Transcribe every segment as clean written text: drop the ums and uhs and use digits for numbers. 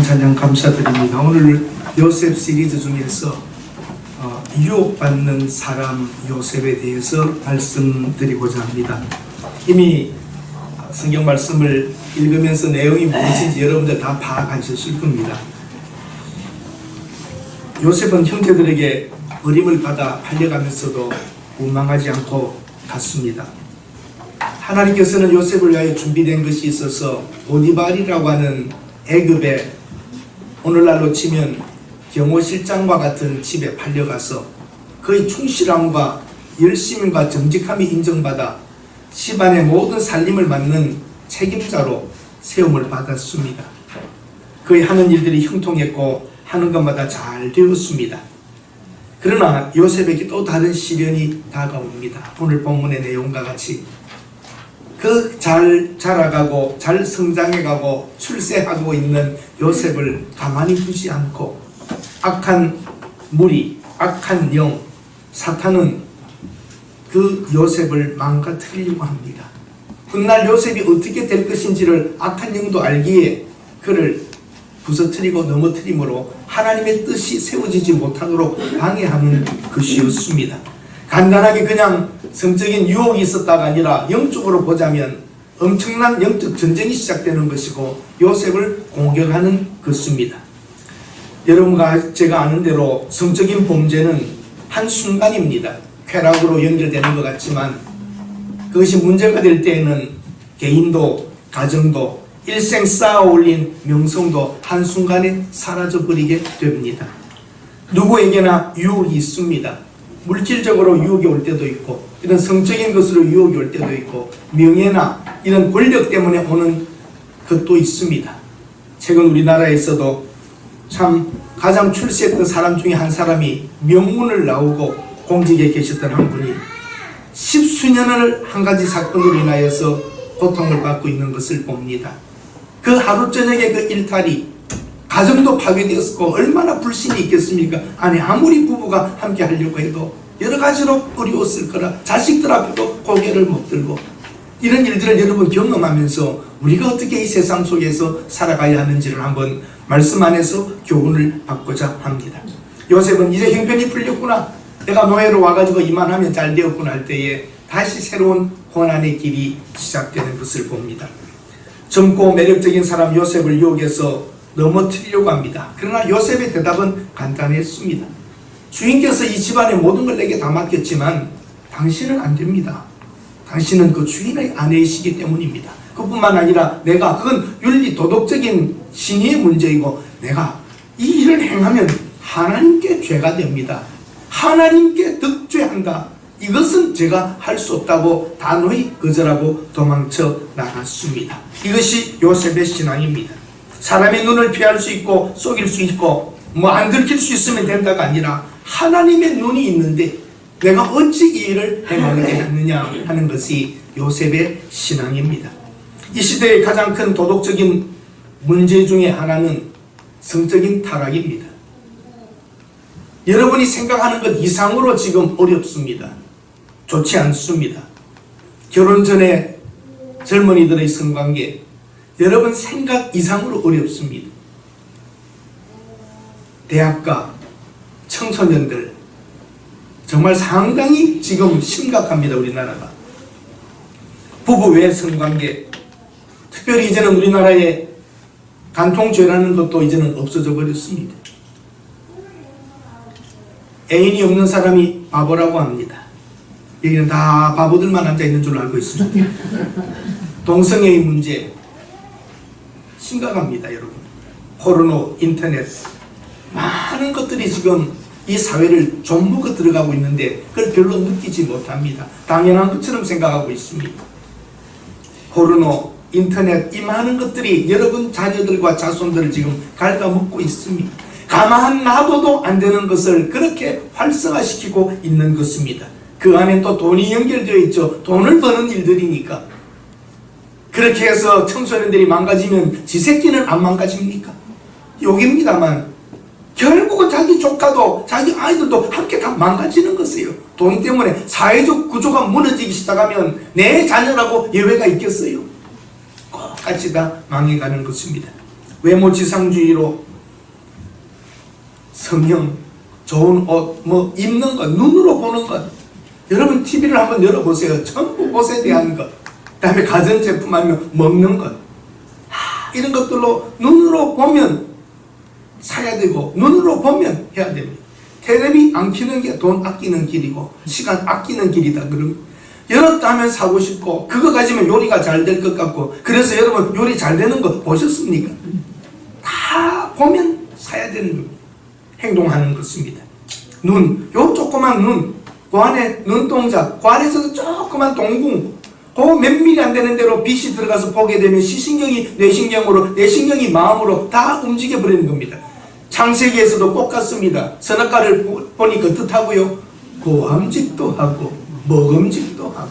찬양 감사드립니다. 오늘 요셉 시리즈 중에서 유혹받는 사람 요셉에 대해서 말씀드리고자 합니다. 이미 성경 말씀을 읽으면서 내용이 무엇인지 여러분들 다 파악하셨을 겁니다. 요셉은 형제들에게 어림을 받아 팔려가면서도 원망하지 않고 갔습니다. 하나님께서는 요셉을 위하여 준비된 것이 있어서 보디발이라고 하는 애굽의 오늘날로 치면 경호실장과 같은 집에 팔려가서 그의 충실함과 열심과 정직함이 인정받아 집안의 모든 살림을 맡는 책임자로 세움을 받았습니다. 그의 하는 일들이 형통했고 하는 것마다 잘 되었습니다. 그러나 요셉에게 또 다른 시련이 다가옵니다. 오늘 본문의 내용과 같이 그 잘 자라가고 잘 성장해가고 출세하고 있는 요셉을 가만히 두지 않고 악한 무리, 악한 영, 사탄은 그 요셉을 망가뜨리려고 합니다. 훗날 요셉이 어떻게 될 것인지를 악한 영도 알기에 그를 부서뜨리고 넘어뜨림으로 하나님의 뜻이 세워지지 못하도록 방해하는 것이었습니다. 간단하게 그냥 성적인 유혹이 있었다가 아니라 영적으로 보자면 엄청난 영적 전쟁이 시작되는 것이고 요셉을 공격하는 것입니다. 여러분과 제가 아는 대로 성적인 범죄는 한순간입니다. 쾌락으로 연결되는 것 같지만 그것이 문제가 될 때에는 개인도 가정도 일생 쌓아 올린 명성도 한순간에 사라져버리게 됩니다. 누구에게나 유혹이 있습니다. 물질적으로 유혹이 올 때도 있고 이런 성적인 것으로 유혹이 올 때도 있고 명예나 이런 권력 때문에 오는 것도 있습니다. 최근 우리나라에서도 참 가장 출세했던 사람 중에 한 사람이 명문을 나오고 공직에 계셨던 한 분이 십수년을 한 가지 사건으로 인하여서 고통을 받고 있는 것을 봅니다. 그 하루 저녁에 그 일탈이 가정도 파괴되었고 얼마나 불신이 있겠습니까? 아니 아무리 부부가 함께 하려고 해도 여러 가지로 어려웠을 거라 자식들 앞에도 고개를 못 들고 이런 일들을 여러분 경험하면서 우리가 어떻게 이 세상 속에서 살아가야 하는지를 한번 말씀 안에서 교훈을 받고자 합니다. 요셉은 이제 형편이 풀렸구나, 내가 노예로 와가지고 이만하면 잘 되었구나 할 때에 다시 새로운 고난의 길이 시작되는 것을 봅니다. 젊고 매력적인 사람 요셉을 유혹해서 넘어뜨리려고 합니다. 그러나 요셉의 대답은 간단했습니다. 주인께서 이 집안의 모든 걸 내게 다 맡겼지만 당신은 안 됩니다. 당신은 그 주인의 아내이시기 때문입니다. 그뿐만 아니라 그건 윤리 도덕적인 신의의 문제이고 내가 이 일을 행하면 하나님께 죄가 됩니다. 하나님께 득죄한다. 이것은 제가 할 수 없다고 단호히 거절하고 도망쳐 나갔습니다. 이것이 요셉의 신앙입니다. 사람의 눈을 피할 수 있고 속일 수 있고 안 들킬 수 있으면 된다가 아니라 하나님의 눈이 있는데 내가 어찌 이 일을 행하게 하느냐 하는 것이 요셉의 신앙입니다. 이 시대의 가장 큰 도덕적인 문제 중에 하나는 성적인 타락입니다. 여러분이 생각하는 것 이상으로 지금 어렵습니다. 좋지 않습니다. 결혼 전에 젊은이들의 성관계 여러분 생각 이상으로 어렵습니다. 대학가 청소년들 정말 상당히 지금 심각합니다. 우리나라가 부부 외 성관계 특별히 이제는 우리나라에 간통죄라는 것도 이제는 없어져 버렸습니다. 애인이 없는 사람이 바보라고 합니다. 여기는 다 바보들만 앉아있는 줄로 알고 있습니다. 동성애의 문제 심각합니다. 여러분 포르노, 인터넷 많은 것들이 지금 이 사회를 좀먹어 들어가고 있는데 그걸 별로 느끼지 못합니다. 당연한 것처럼 생각하고 있습니다. 포르노, 인터넷 이 많은 것들이 여러분 자녀들과 자손들을 지금 갉아먹고 있습니다. 가만 놔둬도 안 되는 것을 그렇게 활성화시키고 있는 것입니다. 그 안에 또 돈이 연결되어 있죠. 돈을 버는 일들이니까. 그렇게 해서 청소년들이 망가지면 지 새끼는 안 망가집니까? 욕입니다만 결국은 자기 조카도 자기 아이들도 함께 다 망가지는 것이에요. 돈 때문에 사회적 구조가 무너지기 시작하면 내 자녀라고 예외가 있겠어요? 같이 다 망해가는 것입니다. 외모지상주의로 성형, 좋은 옷, 뭐 입는 것, 눈으로 보는 것. 여러분 TV를 한번 열어보세요. 전부 옷에 대한 것. 그 다음에 가전제품 하면 먹는 것. 이런 것들로 눈으로 보면 사야 되고 눈으로 보면 해야 됩니다. 텔레비 안 켜는 게 돈 아끼는 길이고 시간 아끼는 길이다. 그럼 열었다 하면 사고 싶고 그거 가지면 요리가 잘 될 것 같고 그래서 여러분 요리 잘 되는 거 보셨습니까? 다 보면 사야 되는 겁니다. 행동하는 것입니다. 눈, 요 조그만 눈, 그 안에 눈동자, 그 안에서도 조그만 동궁, 그 몇 미리 안 되는 대로 빛이 들어가서 보게 되면 시신경이 뇌신경으로, 뇌신경이 마음으로 다 움직여 버리는 겁니다. 창세기에서도 똑같습니다. 선악과를 보니까 뜻하고요, 고함직도 하고 먹음직도 하고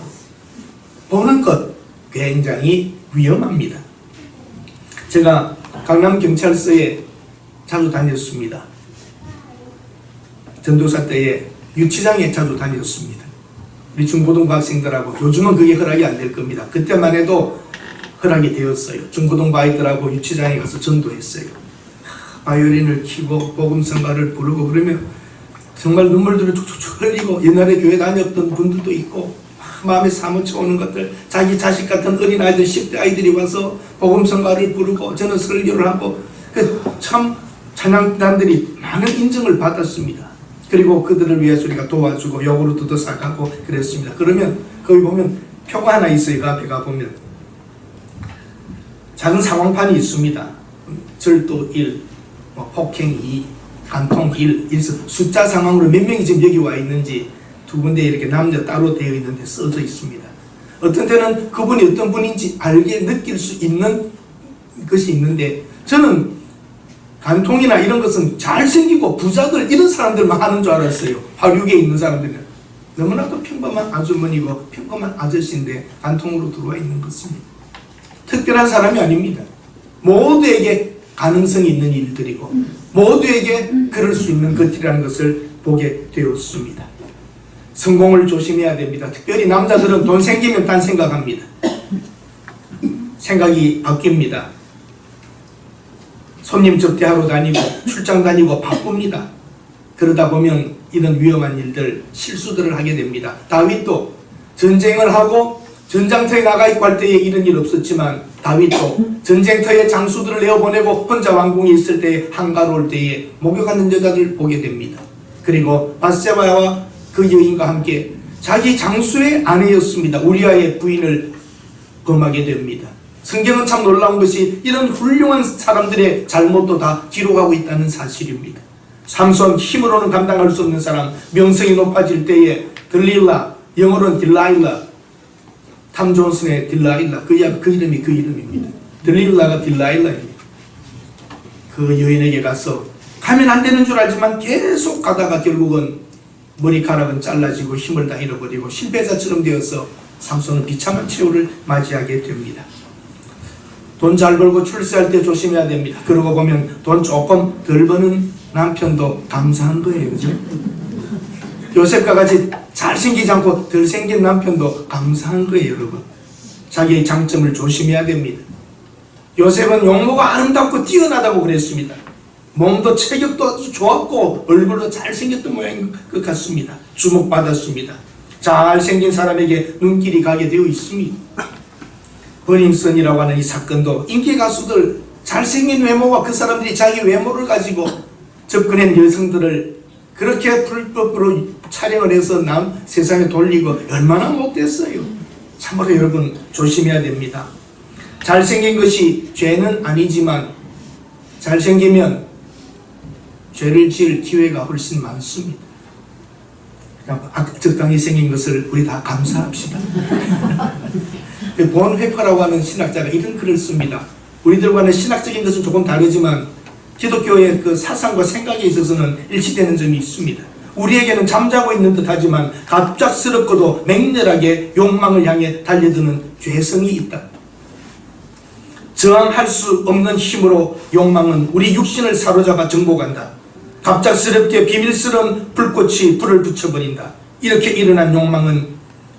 보는 것 굉장히 위험합니다. 제가 강남경찰서에 자주 다녔습니다. 전도사 때에 유치장에 자주 다녔습니다. 우리 중고등부 학생들하고 요즘은 그게 허락이 안 될 겁니다. 그때만 해도 허락이 되었어요. 중고등부 아이들하고 유치장에 가서 전도했어요. 바이올린을 키고 복음성가를 부르고 그러면 정말 눈물들을 툭툭툭 흘리고 옛날에 교회 다녔던 분들도 있고 마음에 사무쳐 오는 것들, 자기 자식 같은 어린아이들 10대 아이들이 와서 복음성가를 부르고 저는 설교를 하고 참 찬양단들이 많은 인정을 받았습니다. 그리고 그들을 위해서 우리가 도와주고 요구르트도 사가고 그랬습니다. 그러면 거기 보면 표가 하나 있어요. 그 앞에 가보면 작은 상황판이 있습니다. 절도 1, 폭행 2, 간통 1, 숫자 상황으로 몇 명이 지금 여기 와 있는지 두 군데 이렇게 남녀 따로 되어 있는데 써져 있습니다. 어떤 때는 그분이 어떤 분인지 알게 느낄 수 있는 것이 있는데 저는 간통이나 이런 것은 잘생기고 부자들 이런 사람들만 하는 줄 알았어요. 화류계에 있는 사람들은 너무나도 평범한 아주머니고 평범한 아저씨인데 간통으로 들어와 있는 것입니다. 특별한 사람이 아닙니다. 모두에게 가능성이 있는 일들이고 모두에게 그럴 수 있는 것이라는 것을 보게 되었습니다. 성공을 조심해야 됩니다. 특별히 남자들은 돈 생기면 딴 생각합니다. 생각이 바뀝니다. 손님 접대하러 다니고 출장 다니고 바쁩니다. 그러다 보면 이런 위험한 일들, 실수들을 하게 됩니다. 다윗도 전쟁을 하고 전장터에 나가 있고 할 때에 이런 일 없었지만 다윗도 전쟁터에 장수들을 내어보내고 혼자 왕궁에 있을 때에 한가로울 때에 목욕하는 여자들을 보게 됩니다. 그리고 바세바와 그 여인과 함께 자기 장수의 아내였습니다. 우리아의 부인을 범하게 됩니다. 성경은 참 놀라운 것이 이런 훌륭한 사람들의 잘못도 다 기록하고 있다는 사실입니다. 삼손, 힘으로는 감당할 수 없는 사람, 명성이 높아질 때에 들릴라, 영어로는 딜라일라, 탐 존슨의 딜라일라, 그 이름이 그 이름입니다. 들릴라가 딜라일라입니다. 그 여인에게 가서 가면 안 되는 줄 알지만 계속 가다가 결국은 머리카락은 잘라지고 힘을 다 잃어버리고 실패자처럼 되어서 삼손은 비참한 최후를 맞이하게 됩니다. 돈 잘 벌고 출세할 때 조심해야 됩니다. 그러고 보면 돈 조금 덜 버는 남편도 감사한 거예요. 그죠? 요셉과 같이 잘생기지 않고 덜 생긴 남편도 감사한 거예요. 여러분, 자기의 장점을 조심해야 됩니다. 요셉은 용모가 아름답고 뛰어나다고 그랬습니다. 몸도 체격도 아주 좋았고 얼굴도 잘생겼던 모양인 것 같습니다. 주목받았습니다. 잘생긴 사람에게 눈길이 가게 되어 있습니다. 버닝썬이라고 하는 이 사건도 인기 가수들 잘생긴 외모와 그 사람들이 자기 외모를 가지고 접근한 여성들을 그렇게 불법으로 촬영을 해서 세상에 돌리고 얼마나 못됐어요. 참으로 여러분 조심해야 됩니다. 잘생긴 것이 죄는 아니지만 잘생기면 죄를 지을 기회가 훨씬 많습니다. 적당히 생긴 것을 우리 다 감사합시다. 본 회퍼라고 하는 신학자가 이런 글을 씁니다. 우리들과는 신학적인 것은 조금 다르지만 기독교의 그 사상과 생각에 있어서는 일치되는 점이 있습니다. 우리에게는 잠자고 있는 듯 하지만 갑작스럽고도 맹렬하게 욕망을 향해 달려드는 죄성이 있다. 저항할 수 없는 힘으로 욕망은 우리 육신을 사로잡아 정복한다. 갑작스럽게 비밀스러운 불꽃이 불을 붙여버린다. 이렇게 일어난 욕망은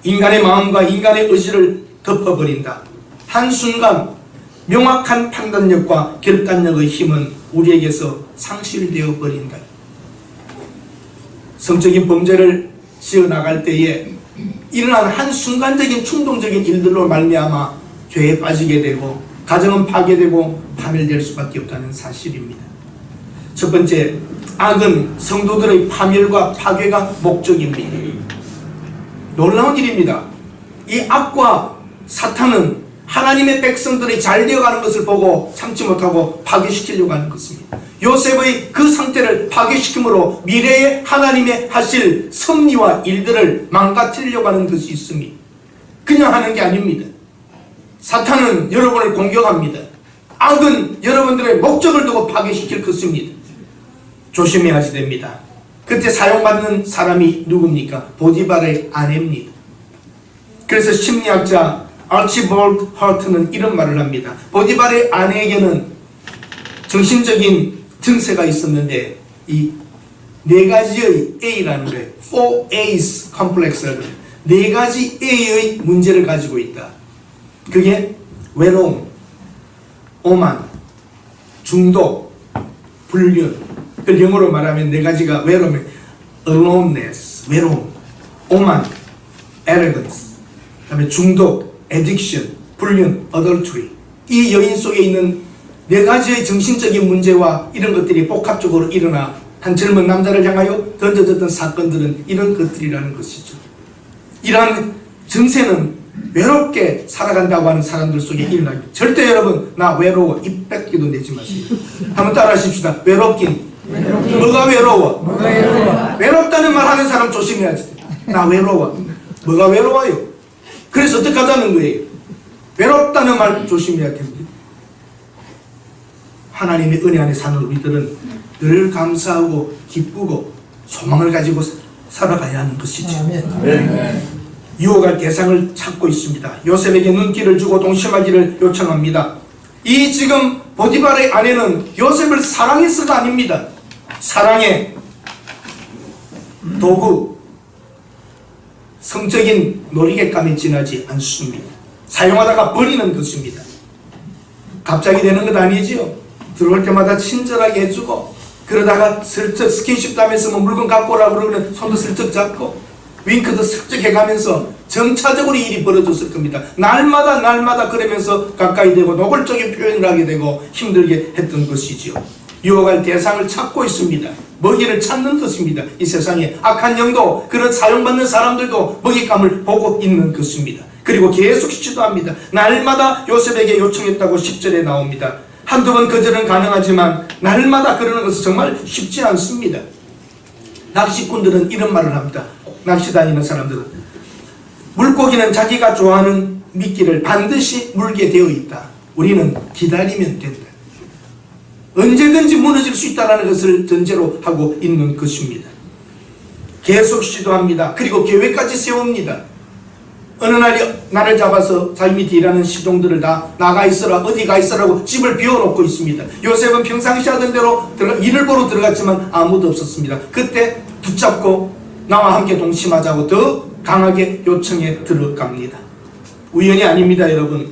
인간의 마음과 인간의 의지를 덮어버린다. 한순간 명확한 판단력과 결단력의 힘은 우리에게서 상실되어 버린다. 성적인 범죄를 지어나갈 때에 일어난 한순간적인 충동적인 일들로 말미암아 죄에 빠지게 되고 가정은 파괴되고 파멸될 수밖에 없다는 사실입니다. 첫 번째, 악은 성도들의 파멸과 파괴가 목적입니다. 놀라운 일입니다. 이 악과 사탄은 하나님의 백성들이 잘 되어가는 것을 보고 참지 못하고 파괴시키려고 하는 것입니다. 요셉의 그 상태를 파괴시킴으로 미래에 하나님의 하실 섭리와 일들을 망가뜨리려고 하는 것이 있습니다. 그냥 하는 게 아닙니다. 사탄은 여러분을 공격합니다. 악은 여러분들의 목적을 두고 파괴시킬 것입니다. 조심해야지 됩니다. 그때 사용받는 사람이 누굽니까? 보디발의 아내입니다. 그래서 심리학자 아치볼드 허트는 이런 말을 합니다. 보디발의 아내에게는 정신적인 증세가 있었는데 이 네 가지의 A라는 거예요. 4A's complex라는 거예요. 네 가지 A의 문제를 가지고 있다. 그게 외로움, 오만, 중독, 불륜. 그 영어로 말하면 네 가지가 외로움, aloneness, 외로움, 오만, arrogance, 그다음에 중독, addiction, 불륜, adultery. 이 여인 속에 있는 네 가지의 정신적인 문제와 이런 것들이 복합적으로 일어나 한 젊은 남자를 향하여 던져졌던 사건들은 이런 것들이라는 것이죠. 이러한 증세는 외롭게 살아간다고 하는 사람들 속에 일어납니다. 절대 여러분 나 외로워 입 뺏기도 내지 마세요. 한번 따라 하십시다. 외롭긴 뭐가 외로워? 외롭다는 말 하는 사람 조심해야지. 나 외로워. 뭐가 외로워요? 그래서 어떻게 하자는 거예요? 외롭다는 말 조심해야 됩니다. 하나님의 은혜 안에 사는 우리들은 늘 감사하고 기쁘고 소망을 가지고 살아가야 하는 것이죠. 유혹할 대상을 찾고 있습니다. 요셉에게 눈길을 주고 동심하기를 요청합니다. 이 지금 보디발의 아내는 요셉을 사랑해서가 아닙니다. 사랑의 도구, 성적인 놀이객감에 지나지 않습니다. 사용하다가 버리는 것입니다. 갑자기 되는 것 아니지요. 들어올 때마다 친절하게 해주고 그러다가 슬쩍 스킨십도 하면서 뭐 물건 갖고 오라고 그러면 손도 슬쩍 잡고 윙크도 슬쩍 해가면서 점차적으로 일이 벌어졌을 겁니다. 날마다 그러면서 가까이 되고 노골적인 표현을 하게 되고 힘들게 했던 것이지요. 유혹할 대상을 찾고 있습니다. 먹이를 찾는 것입니다. 이 세상에 악한 영도 그런 사용받는 사람들도 먹잇감을 보고 있는 것입니다. 그리고 계속 시도합니다. 날마다 요셉에게 요청했다고 10절에 나옵니다. 한두 번 거절은 가능하지만 날마다 그러는 것은 정말 쉽지 않습니다. 낚시꾼들은 이런 말을 합니다. 낚시 다니는 사람들은 물고기는 자기가 좋아하는 미끼를 반드시 물게 되어 있다. 우리는 기다리면 된다. 언제든지 무너질 수 있다는 것을 전제로 하고 있는 것입니다. 계속 시도합니다. 그리고 계획까지 세웁니다. 어느 날이 나를 잡아서 자기 밑에 일하는 시종들을 다 나가 있어라 어디 가 있어라고 집을 비워놓고 있습니다. 요셉은 평상시 하던 대로 일을 보러 들어갔지만 아무도 없었습니다. 그때 붙잡고 나와 함께 동침하자고 더 강하게 요청해 들어갑니다. 우연이 아닙니다. 여러분,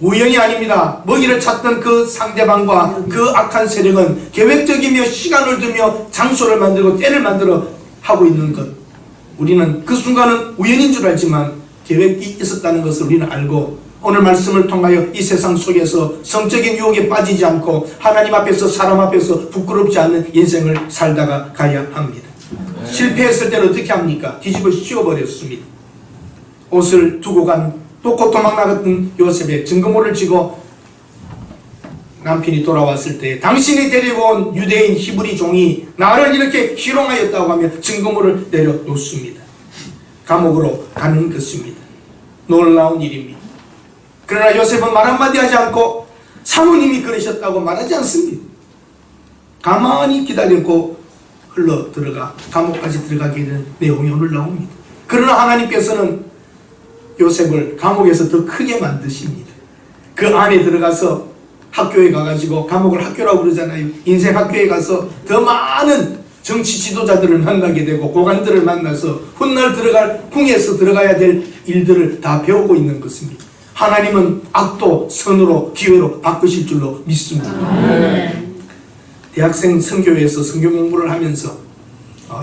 우연이 아닙니다. 먹이를 찾던 그 상대방과 그 악한 세력은 계획적이며 시간을 두며 장소를 만들고 때를 만들어 하고 있는 것, 우리는 그 순간은 우연인 줄 알지만 계획이 있었다는 것을 우리는 알고 오늘 말씀을 통하여 이 세상 속에서 성적인 유혹에 빠지지 않고 하나님 앞에서 사람 앞에서 부끄럽지 않는 인생을 살다가 가야 합니다. 실패했을 때는 어떻게 합니까? 뒤집어 씌워버렸습니다. 옷을 두고 간 또 도망 나갔던 요셉의 증거물을 쥐고 남편이 돌아왔을 때 당신이 데리고 온 유대인 히브리 종이 나를 이렇게 희롱하였다고 하며 증거물을 내려놓습니다. 감옥으로 가는 것입니다. 놀라운 일입니다. 그러나 요셉은 말 한마디 하지 않고 사모님이 그러셨다고 말하지 않습니다. 가만히 기다리고 흘러 들어가 감옥까지 들어가게 되는 내용이 오늘 나옵니다. 그러나 하나님께서는 요셉을 감옥에서 더 크게 만드십니다. 그 안에 들어가서 학교에 가가지고 감옥을 학교라고 그러잖아요. 인생 학교에 가서 더 많은 정치 지도자들을 만나게 되고 고관들을 만나서 훗날 들어갈 궁에서 들어가야 될 일들을 다 배우고 있는 것입니다. 하나님은 악도 선으로 기회로 바꾸실 줄로 믿습니다. 대학생 선교회에서 선교 공부를 하면서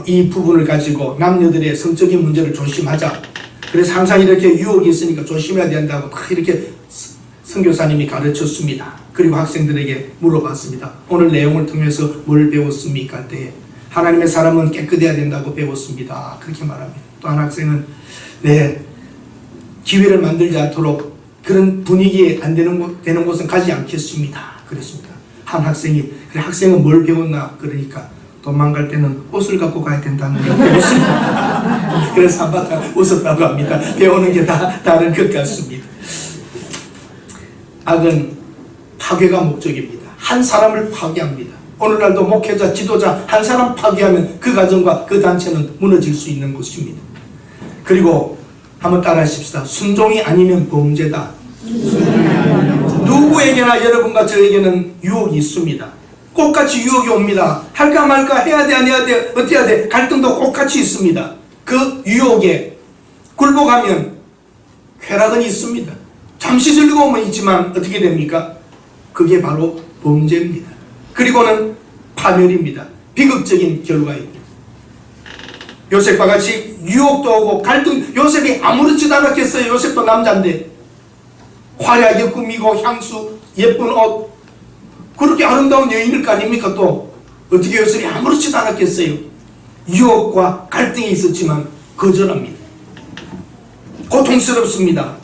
이 부분을 가지고 남녀들의 성적인 문제를 조심하자. 그래서 항상 이렇게 유혹이 있으니까 조심해야 된다고 딱 이렇게 선교사님이 가르쳤습니다. 그리고 학생들에게 물어봤습니다. 오늘 내용을 통해서 뭘 배웠습니까? 할 때 하나님의 사람은 깨끗해야 된다고 배웠습니다. 그렇게 말합니다. 또 한 학생은 네, 기회를 만들지 않도록 그런 분위기에 안 되는 곳은 가지 않겠습니다. 그랬습니다. 한 학생이 그래 학생은 뭘 배웠나? 그러니까 도망갈 때는 옷을 갖고 가야 된다는 걸 배웠습니다. 그래서 한바탕 웃었다고 합니다. 배우는 게 다 다른 것 같습니다. 악은 파괴가 목적입니다. 한 사람을 파괴합니다. 오늘날도 목회자, 지도자 한 사람 파괴하면 그 가정과 그 단체는 무너질 수 있는 것입니다. 그리고 한번 따라 하십시다. 순종이 아니면 범죄다. 누구에게나 여러분과 저에게는 유혹이 있습니다. 똑같이 유혹이 옵니다. 할까 말까 해야 돼 안 해야 돼 어떻게 해야 돼 갈등도 똑같이 있습니다. 그 유혹에 굴복하면 쾌락은 있습니다. 잠시 즐거움은 있지만 어떻게 됩니까? 그게 바로 범죄입니다. 그리고는 파멸입니다. 비극적인 결과입니다. 요셉과 같이 유혹도 오고 갈등, 요셉이 아무렇지도 않았겠어요. 요셉도 남자인데 화려하게 꾸미고 향수, 예쁜 옷, 그렇게 아름다운 여인일 거 아닙니까? 또 어떻게 요셉이 아무렇지도 않았겠어요. 유혹과 갈등이 있었지만 거절합니다. 고통스럽습니다.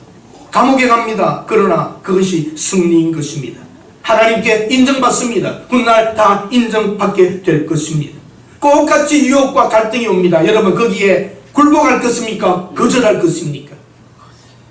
감옥에 갑니다. 그러나 그것이 승리인 것입니다. 하나님께 인정받습니다. 훗날 다 인정받게 될 것입니다. 똑같이 유혹과 갈등이 옵니다. 여러분 거기에 굴복할 것입니까? 거절할 것입니까?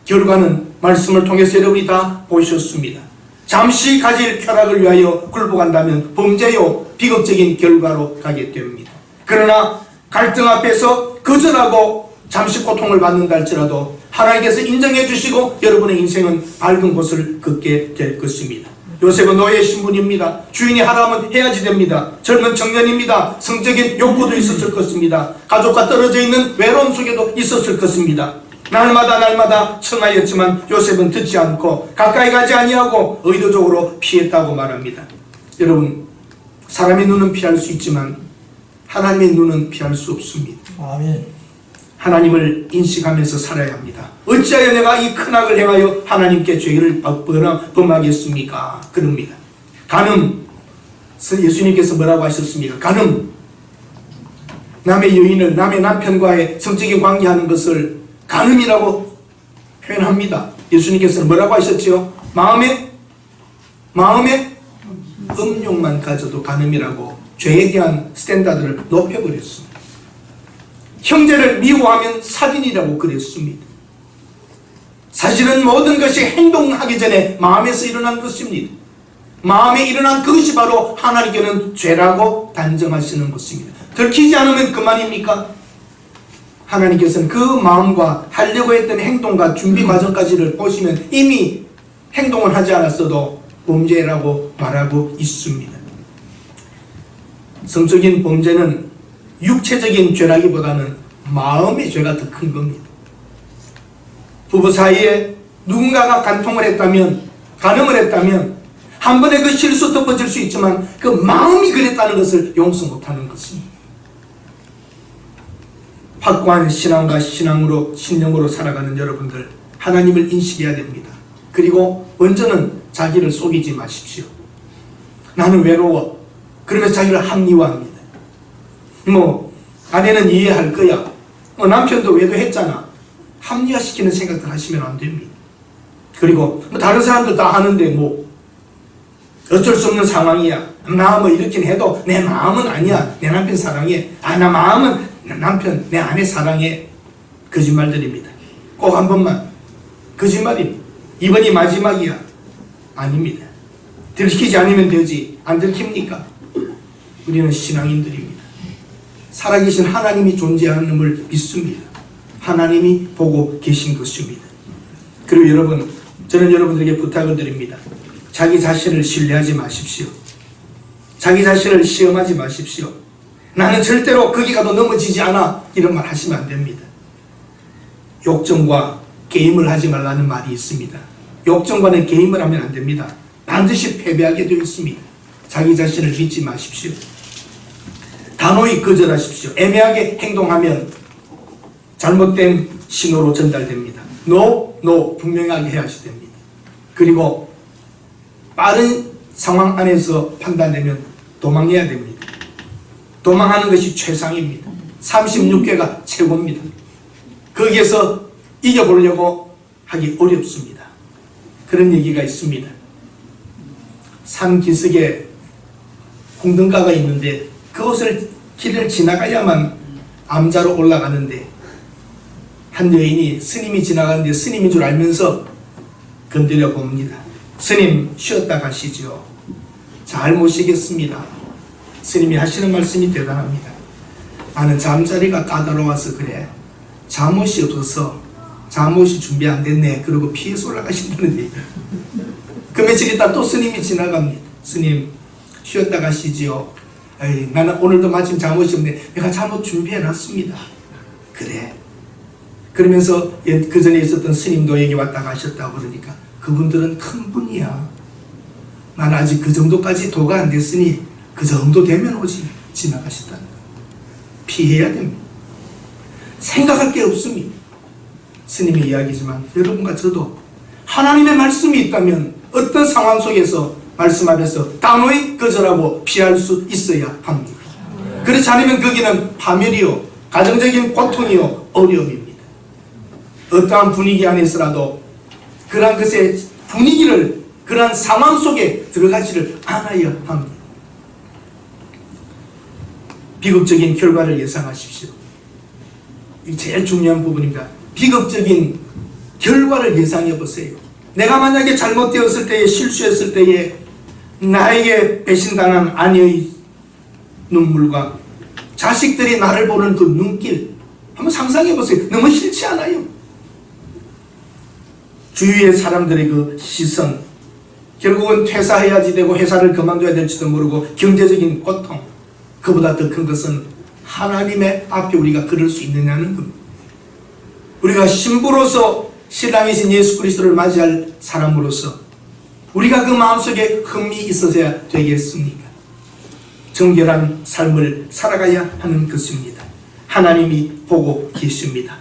결과는 말씀을 통해서 여러분이 다 보셨습니다. 잠시 가질 쾌락을 위하여 굴복한다면 범죄요 비극적인 결과로 가게 됩니다. 그러나 갈등 앞에서 거절하고 잠시 고통을 받는다 할지라도 하나님께서 인정해 주시고 여러분의 인생은 밝은 곳을 걷게 될 것입니다. 요셉은 노예 신분입니다. 주인이 하라면 해야지 됩니다. 젊은 청년입니다. 성적인 욕구도 있었을 것입니다. 가족과 떨어져 있는 외로움 속에도 있었을 것입니다. 날마다 청하였지만 요셉은 듣지 않고 가까이 가지 아니하고 의도적으로 피했다고 말합니다. 여러분 사람의 눈은 피할 수 있지만 하나님의 눈은 피할 수 없습니다. 아멘. 하나님을 인식하면서 살아야 합니다. 어찌하여 내가 이 큰 악을 행하여 하나님께 죄를 범하겠습니까? 그럽니다. 간음, 예수님께서 뭐라고 하셨습니까? 간음, 남의 여인을 남의 남편과의 성적인 관계하는 것을 간음이라고 표현합니다. 예수님께서는 뭐라고 하셨죠? 마음에 음욕만 가져도 간음이라고 죄에 대한 스탠다드를 높여버렸습니다. 형제를 미워하면 살인이라고 그랬습니다. 사실은 모든 것이 행동하기 전에 마음에서 일어난 것입니다. 마음에 일어난 그것이 바로 하나님께는 죄라고 단정하시는 것입니다. 들키지 않으면 그만입니까? 하나님께서는 그 마음과 하려고 했던 행동과 준비 과정까지를 보시면 이미 행동을 하지 않았어도 범죄라고 말하고 있습니다. 성적인 범죄는 육체적인 죄라기보다는 마음의 죄가 더 큰 겁니다. 부부 사이에 누군가가 간통을 했다면, 간음을 했다면 한 번에 그 실수 덮어질 수 있지만 그 마음이 그랬다는 것을 용서 못하는 것입니다. 확고한 신앙과 신령으로 살아가는 여러분들, 하나님을 인식해야 됩니다. 그리고 먼저는 자기를 속이지 마십시오. 나는 외로워. 그러면서 자기를 합리화합니다. 아내는 이해할 거야. 남편도 외도했잖아. 합리화시키는 생각들 하시면 안 됩니다. 그리고 다른 사람들 다 하는데 어쩔 수 없는 상황이야. 나 이렇게 해도 내 마음은 아니야. 내 남편 사랑해. 나 마음은 내 남편, 내 아내 사랑해. 거짓말들입니다. 꼭 한 번만. 거짓말입니다. 이번이 마지막이야. 아닙니다. 들키지 않으면 되지. 안 들킵니까? 우리는 신앙인들입니다. 살아계신 하나님이 존재하는을 믿습니다. 하나님이 보고 계신 것입니다. 그리고 여러분, 저는 여러분들에게 부탁을 드립니다. 자기 자신을 신뢰하지 마십시오. 자기 자신을 시험하지 마십시오. 나는 절대로 거기 가도 넘어지지 않아. 이런 말 하시면 안 됩니다. 욕정과 게임을 하지 말라는 말이 있습니다. 욕정과는 개임을 하면 안 됩니다. 반드시 패배하게 되어 있습니다. 자기 자신을 믿지 마십시오. 단호히 거절하십시오. 애매하게 행동하면 잘못된 신호로 전달됩니다. No, no 분명하게 해야 됩니다. 그리고 빠른 상황 안에서 판단되면 도망해야 됩니다. 도망하는 것이 최상입니다. 36개가 최고입니다. 거기에서 이겨보려고 하기 어렵습니다. 그런 얘기가 있습니다. 산 기슭에 홍등가가 있는데 그곳을 길을 지나가야만 암자로 올라가는데 한 여인이 스님이 지나가는데 스님인 줄 알면서 건드려 봅니다. 스님 쉬었다 가시죠. 잘 모시겠습니다. 스님이 하시는 말씀이 대단합니다. 나는 잠자리가 까다로워서 그래. 잠옷이 없어서 잠옷이 준비 안 됐네. 그러고 피해서 올라가신다는 얘기. 그 며칠 있다 또 스님이 지나갑니다. 스님 쉬었다 가시지요. 에이, 나는 오늘도 마침 잠옷이 없네. 내가 잠옷 준비해 놨습니다. 그래. 그러면서 그 전에 있었던 스님도 여기 왔다 가셨다고 그러니까 그분들은 큰 분이야. 난 아직 그 정도까지 도가 안 됐으니 그 정도 되면 오지. 지나가셨다는 거. 피해야 됩니다. 생각할 게 없습니다. 스님의 이야기지만 여러분과 저도 하나님의 말씀이 있다면 어떤 상황 속에서 말씀 앞에서 단호히 거절하고 피할 수 있어야 합니다. 그렇지 않으면 거기는 파멸이요, 가정적인 고통이요, 어려움입니다. 어떠한 분위기 안에서라도 그러한 것의 분위기를, 그러한 상황 속에 들어가지를 않아야 합니다. 비극적인 결과를 예상하십시오. 이 제일 중요한 부분입니다. 비극적인 결과를 예상해 보세요. 내가 만약에 잘못되었을 때에, 실수했을 때에 나에게 배신당한 아내의 눈물과 자식들이 나를 보는 그 눈길 한번 상상해 보세요. 너무 싫지 않아요? 주위의 사람들의 그 시선, 결국은 퇴사해야지 되고 회사를 그만둬야 될지도 모르고 경제적인 고통, 그보다 더 큰 것은 하나님의 앞에 우리가 그럴 수 있느냐는 겁니다. 우리가 신부로서 신랑이신 예수 그리스도를 맞이할 사람으로서 우리가 그 마음속에 흠이 있어야 되겠습니까? 정결한 삶을 살아가야 하는 것입니다. 하나님이 보고 계십니다.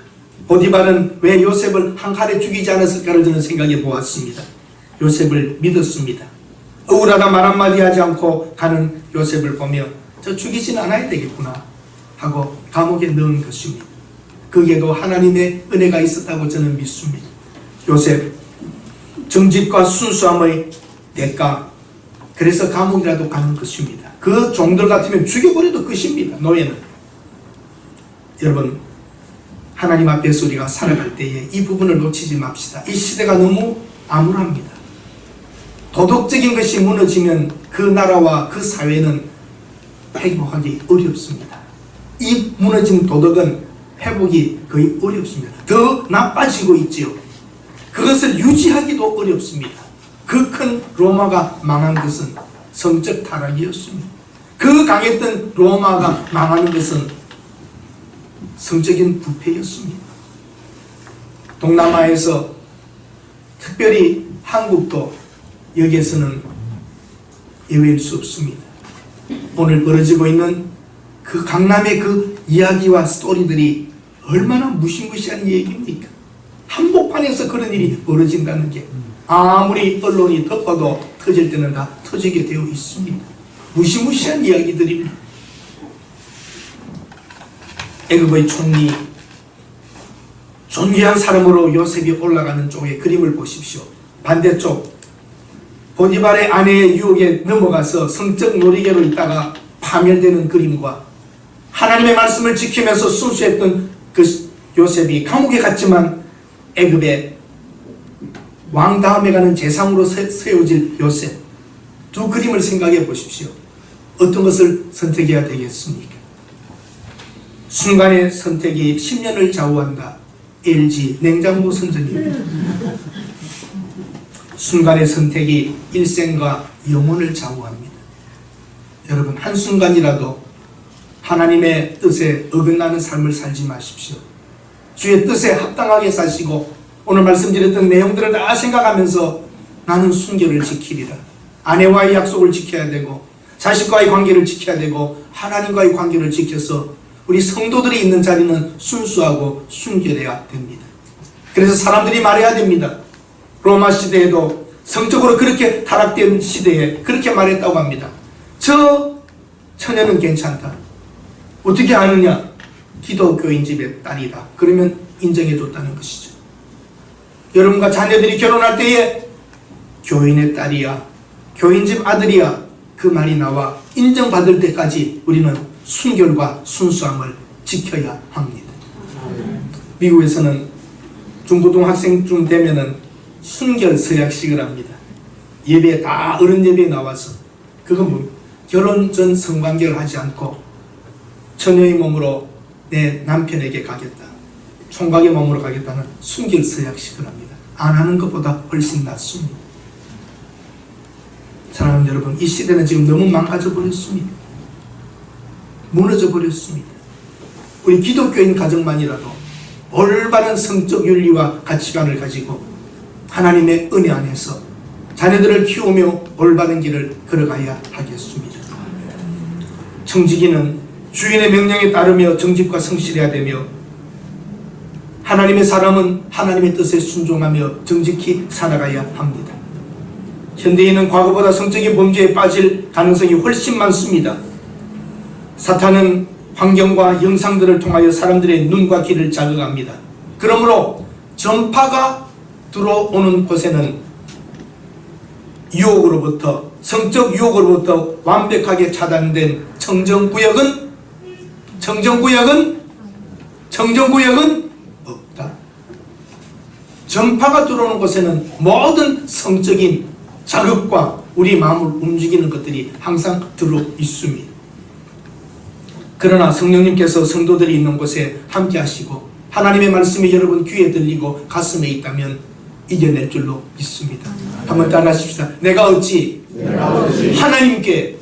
보디발은 왜 요셉을 한 칼에 죽이지 않았을까를 저는 생각해 보았습니다. 요셉을 믿었습니다. 억울하다 말 한마디 하지 않고 가는 요셉을 보며 저 죽이진 않아야 되겠구나 하고 감옥에 넣은 것입니다. 거기에도 하나님의 은혜가 있었다고 저는 믿습니다. 요셉 정직과 순수함의 대가, 그래서 감옥이라도 가는 것입니다. 그 종들 같으면 죽여버려도 끝입니다. 노예는. 여러분, 하나님 앞에서 우리가 살아갈 때에 이 부분을 놓치지 맙시다. 이 시대가 너무 암울합니다. 도덕적인 것이 무너지면 그 나라와 그 사회는 회복하기 어렵습니다. 이 무너진 도덕은 회복이 거의 어렵습니다. 더 나빠지고 있지요. 그것을 유지하기도 어렵습니다. 그 큰 로마가 망한 것은 성적 타락이었습니다. 그 강했던 로마가 망하는 것은 성적인 부패였습니다. 동남아에서 특별히 한국도 여기에서는 예외일 수 없습니다. 오늘 벌어지고 있는 그 강남의 그 이야기와 스토리들이 얼마나 무시무시한 얘기입니까? 한복판에서 그런 일이 벌어진다는 게 아무리 언론이 덮어도 터질 때는 다 터지게 되어 있습니다. 무시무시한 이야기들입니다. 애굽의 총리, 존귀한 사람으로 요셉이 올라가는 쪽의 그림을 보십시오. 반대쪽 보디발의 아내의 유혹에 넘어가서 성적 놀이개로 있다가 파멸되는 그림과 하나님의 말씀을 지키면서 순수했던 그 요셉이 감옥에 갔지만 애굽의 왕 다음에 가는 재상으로 세워질 요셉, 두 그림을 생각해 보십시오. 어떤 것을 선택해야 되겠습니까? 순간의 선택이 10년을 좌우한다. LG 냉장고 선전입니다. 순간의 선택이 일생과 영혼을 좌우합니다. 여러분, 한순간이라도 하나님의 뜻에 어긋나는 삶을 살지 마십시오. 주의 뜻에 합당하게 사시고 오늘 말씀드렸던 내용들을 다 생각하면서 나는 순결을 지키리라. 아내와의 약속을 지켜야 되고 자식과의 관계를 지켜야 되고 하나님과의 관계를 지켜서 우리 성도들이 있는 자리는 순수하고 순결해야 됩니다. 그래서 사람들이 말해야 됩니다. 로마 시대에도 성적으로 그렇게 타락된 시대에 그렇게 말했다고 합니다. 저 처녀는 괜찮다. 어떻게 아느냐? 기독교인 집의 딸이다. 그러면 인정해 줬다는 것이죠. 여러분과 자녀들이 결혼할 때에 교인의 딸이야, 교인 집 아들이야, 그 말이 나와 인정받을 때까지 우리는 순결과 순수함을 지켜야 합니다. 미국에서는 중고등학생쯤 되면은 순결 서약식을 합니다. 예배에 다 어른 예배에 나와서 그건 뭐 결혼 전 성관계를 하지 않고 처녀의 몸으로 내 남편에게 가겠다, 총각의 몸으로 가겠다는 순결 서약식을 합니다. 안 하는 것보다 훨씬 낫습니다. 사랑하는 여러분, 이 시대는 지금 너무 망가져 버렸습니다. 무너져 버렸습니다. 우리 기독교인 가정만이라도 올바른 성적 윤리와 가치관을 가지고 하나님의 은혜 안에서 자녀들을 키우며 올바른 길을 걸어가야 하겠습니다. 청지기는 주인의 명령에 따르며 정직과 성실해야 되며, 하나님의 사람은 하나님의 뜻에 순종하며 정직히 살아가야 합니다. 현대인은 과거보다 성적인 범죄에 빠질 가능성이 훨씬 많습니다. 사탄은 환경과 영상들을 통하여 사람들의 눈과 귀를 자극합니다. 그러므로 전파가 들어오는 곳에는 유혹으로부터, 성적 유혹으로부터 완벽하게 차단된 청정구역은 없다. 전파가 들어오는 곳에는 모든 성적인 자극과 우리 마음을 움직이는 것들이 항상 들어 있습니다. 그러나 성령님께서 성도들이 있는 곳에 함께 하시고 하나님의 말씀이 여러분 귀에 들리고 가슴에 있다면 이겨낼 줄로 믿습니다. 한번 따라 하십시다. 내가 어찌 하나님께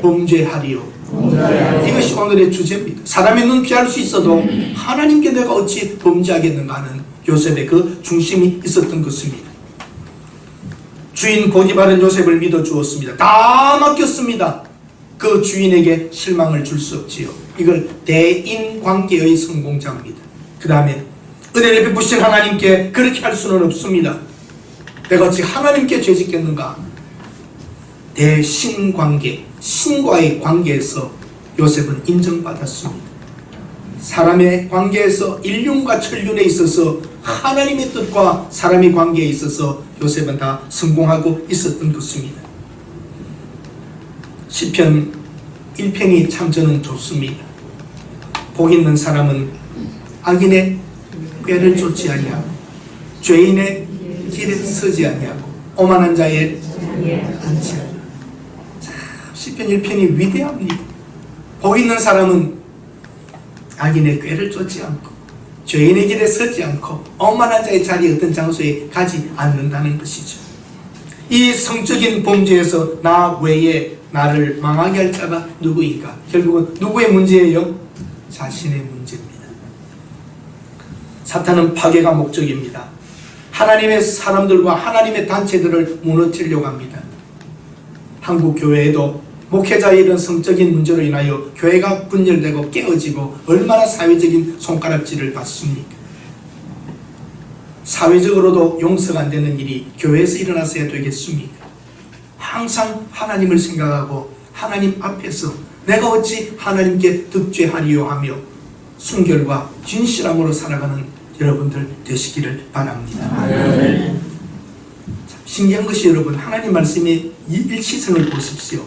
범죄하리요. 이것이 오늘의 주제입니다. 사람의 눈 피할 수 있어도 하나님께 내가 어찌 범죄하겠는가 하는 요셉의 그 중심이 있었던 것입니다. 주인 보디발은 요셉을 믿어주었습니다. 다 맡겼습니다. 그 주인에게 실망을 줄 수 없지요. 이걸 대인관계의 성공자입니다. 그 다음에 은혜를 베푸신 하나님께 그렇게 할 수는 없습니다. 내가 어찌 하나님께 죄짓겠는가? 대신관계, 신과의 관계에서 요셉은 인정받았습니다. 사람의 관계에서 인륜과 천륜에 있어서 하나님의 뜻과 사람의 관계에 있어서 요셉은 다 성공하고 있었던 것입니다. 시편 1편이 참 저는 좋습니다. 복 있는 사람은 악인의 꾀를 쫓지 아니하고 죄인의 길에 서지 아니하고 오만한 자의 앉지 아니하고. 시편 1편이 위대합니다. 복 있는 사람은 악인의 꾀를 쫓지 않고 죄인의 길에 서지 않고 오만한 자의 자리에 어떤 장소에 가지 않는다는 것이죠. 이 성적인 범죄에서 나 외에 나를 망하게 할 자가 누구인가? 결국은 누구의 문제예요? 자신의 문제입니다. 사탄은 파괴가 목적입니다. 하나님의 사람들과 하나님의 단체들을 무너뜨리려고 합니다. 한국 교회에도 목회자의 이런 성적인 문제로 인하여 교회가 분열되고 깨어지고 얼마나 사회적인 손가락질을 받습니까? 사회적으로도 용서가 안 되는 일이 교회에서 일어났어야 되겠습니까? 항상 하나님을 생각하고 하나님 앞에서 내가 어찌 하나님께 득죄하리요 하며 순결과 진실함으로 살아가는 여러분들 되시기를 바랍니다. 네. 신기한 것이 여러분, 하나님 말씀의 일치성을 보십시오.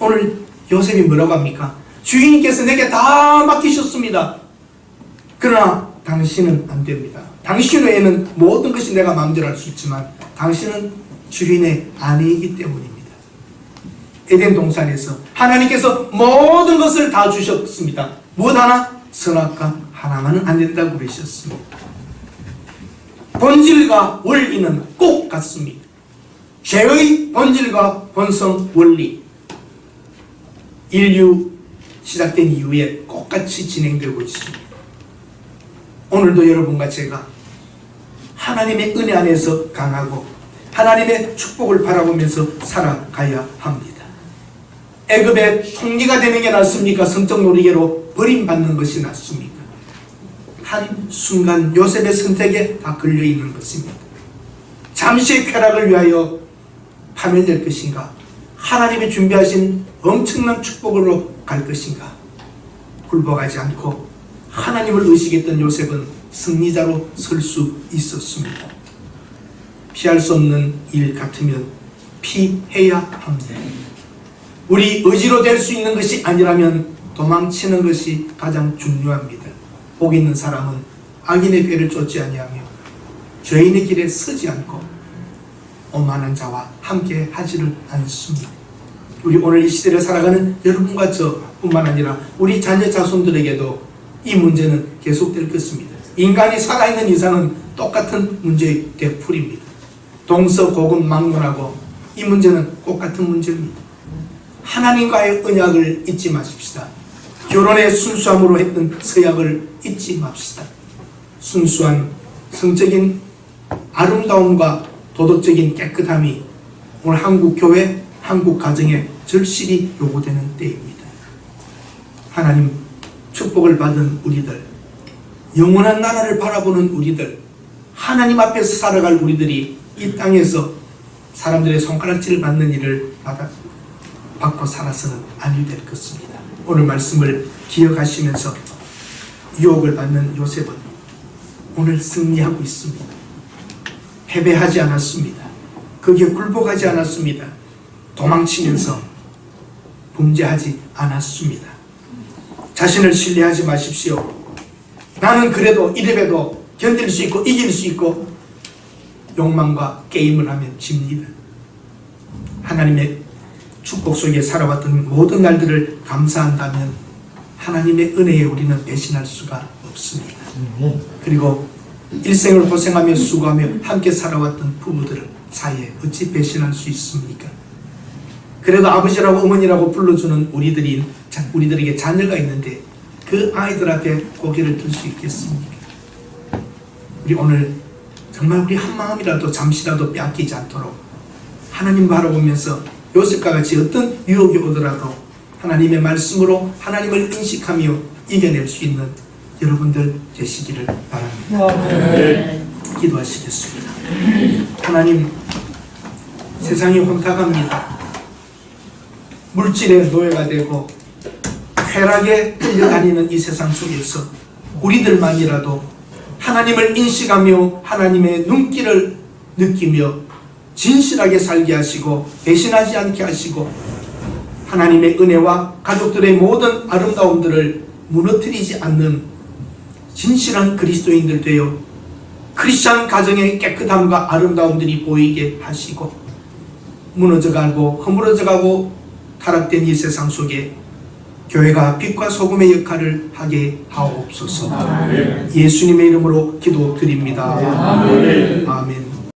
오늘 요셉이 뭐라고 합니까? 주인께서 내게 다 맡기셨습니다. 그러나 당신은 안 됩니다. 당신 외에는 모든 것이 내가 마음대로 할 수 있지만 당신은 주인의 아내이기 때문입니다. 에덴 동산에서 하나님께서 모든 것을 다 주셨습니다. 무엇 하나? 선악과 하나만은 안 된다고 그러셨습니다. 본질과 원리는 꼭 같습니다. 죄의 본질과 본성 원리, 인류 시작된 이후에 똑같이 진행되고 있습니다. 오늘도 여러분과 제가 하나님의 은혜 안에서 강하고 하나님의 축복을 바라보면서 살아가야 합니다. 애굽의 총리가 되는 게 낫습니까? 성적 놀이개로 버림받는 것이 낫습니까? 한순간 요셉의 선택에 다 걸려있는 것입니다. 잠시의 쾌락을 위하여 파멸될 것인가? 하나님이 준비하신 엄청난 축복으로 갈 것인가? 굴복하지 않고 하나님을 의식했던 요셉은 승리자로 설 수 있었습니다. 피할 수 없는 일 같으면 피해야 합니다. 우리 의지로 될 수 있는 것이 아니라면 도망치는 것이 가장 중요합니다. 복 있는 사람은 악인의 꾀를 쫓지 아니하며 죄인의 길에 서지 않고 오만한 자와 함께 하지를 않습니다. 우리 오늘 이 시대를 살아가는 여러분과 저뿐만 아니라 우리 자녀 자손들에게도 이 문제는 계속될 것입니다. 인간이 살아있는 이상은 똑같은 문제의 되풀이입니다. 동서고금망론하고 이 문제는 똑같은 문제입니다. 하나님과의 언약을 잊지 마십시다. 결혼의 순수함으로 했던 서약을 잊지 맙시다. 순수한 성적인 아름다움과 도덕적인 깨끗함이 오늘 한국 교회, 한국 가정에 절실히 요구되는 때입니다. 하나님 축복을 받은 우리들, 영원한 나라를 바라보는 우리들, 하나님 앞에서 살아갈 우리들이 이 땅에서 사람들의 손가락질을 받는 일을 받고 살아서는 아니 될 것입니다. 오늘 말씀을 기억하시면서 유혹을 받는 요셉은 오늘 승리하고 있습니다. 패배하지 않았습니다. 거기에 굴복하지 않았습니다. 도망치면서 범죄하지 않았습니다. 자신을 신뢰하지 마십시오. 나는 그래도 이래봬도 견딜 수 있고 이길 수 있고 욕망과 게임을 하면 집니다. 하나님의 축복 속에 살아왔던 모든 날들을 감사한다면 하나님의 은혜에 우리는 배신할 수가 없습니다. 그리고 일생을 고생하며 수고하며 함께 살아왔던 부부들 사이에 어찌 배신할 수 있습니까? 그래도 아버지라고 어머니라고 불러주는 우리들에게 자녀가 있는데 그 아이들 앞에 고개를 들 수 있겠습니까? 우리 오늘 정말 우리 한 마음이라도 잠시라도 빼앗기지 않도록 하나님 바라보면서 요셉과 같이 어떤 유혹이 오더라도 하나님의 말씀으로 하나님을 인식하며 이겨낼 수 있는 여러분들 되시기를 바랍니다. 네. 기도하시겠습니다. 하나님, 세상이 혼탁합니다. 물질의 노예가 되고 쾌락에 끌려다니는 이 세상 속에서 우리들만이라도 하나님을 인식하며 하나님의 눈길을 느끼며 진실하게 살게 하시고 배신하지 않게 하시고 하나님의 은혜와 가족들의 모든 아름다움들을 무너뜨리지 않는 진실한 그리스도인들 되어 크리스찬 가정의 깨끗함과 아름다움들이 보이게 하시고 무너져가고 허물어져가고 타락된 이 세상 속에 교회가 빛과 소금의 역할을 하게 하옵소서. 예수님의 이름으로 기도드립니다. 아멘.